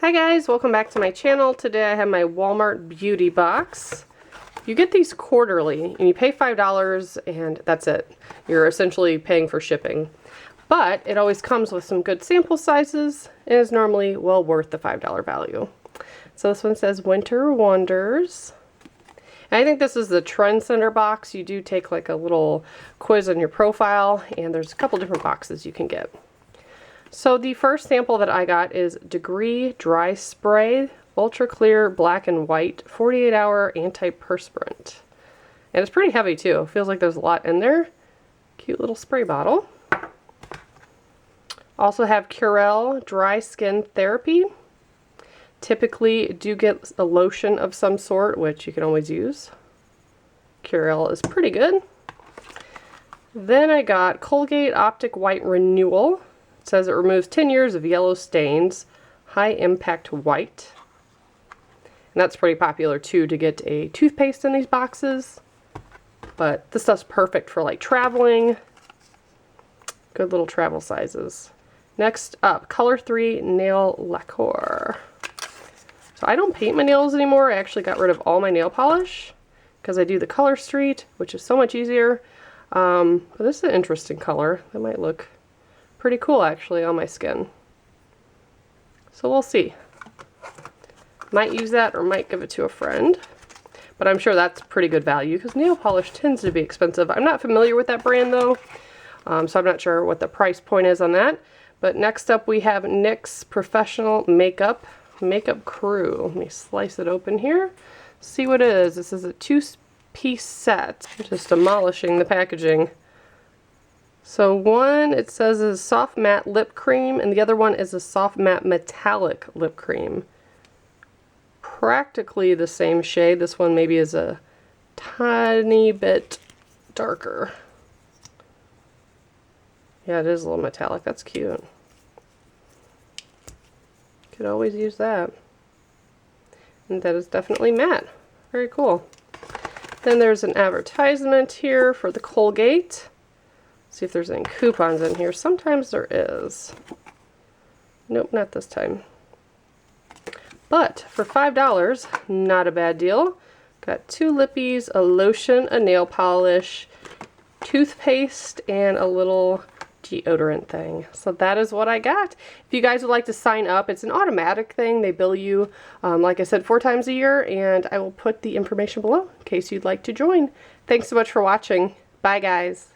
Hi guys, welcome back to my channel. Today I have my Walmart beauty box. You get these quarterly and you pay $5 and that's it. You're essentially paying for shipping. But it always comes with some good sample sizes and is normally well worth the $5 value. So this one says Winter Wonders. And I think this is the Trendsetter box. You do take like a little quiz on your profile and there's a couple different boxes you can get. So the first sample that I got is Degree Dry Spray Ultra Clear Black and White 48-hour Antiperspirant. And it's pretty heavy too. Feels like there's a lot in there. Cute little spray bottle. Also have Curel Dry Skin Therapy. Typically do get a lotion of some sort, which you can always use. Curel is pretty good. Then I got Colgate Optic White Renewal. It says it removes 10 years of yellow stains, high impact white. And that's pretty popular too, to get a toothpaste in these boxes. But this stuff's perfect for like traveling. Good little travel sizes. Next up, Color 3 Nail Liqueur. So I don't paint my nails anymore. I actually got rid of all my nail polish because I do the Color Street, which is so much easier. But this is an interesting color. That might look pretty cool actually on my skin. So we'll see. Might use that or might give it to a friend. But I'm sure that's pretty good value because nail polish tends to be expensive. I'm not familiar with that brand though. So I'm not sure what the price point is on that. But next up we have NYX Professional Makeup Crew. Let me slice it open here. See what it is. This is a two-piece set. Just demolishing the packaging. So one, it says, is soft matte lip cream, and the other one is a soft matte metallic lip cream. Practically the same shade. This one maybe is a tiny bit darker. Yeah, it is a little metallic. That's cute. Could always use that. And that is definitely matte. Very cool. Then there's an advertisement here for the Colgate. See if there's any coupons in here. Sometimes there is. Nope, not this time. But for $5, not a bad deal. Got 2 lippies, a lotion, a nail polish, toothpaste, and a little deodorant thing. So that is what I got. If you guys would like to sign up, it's an automatic thing. They bill you, like I said, 4 times a year, and I will put the information below in case you'd like to join. Thanks so much for watching. Bye, guys.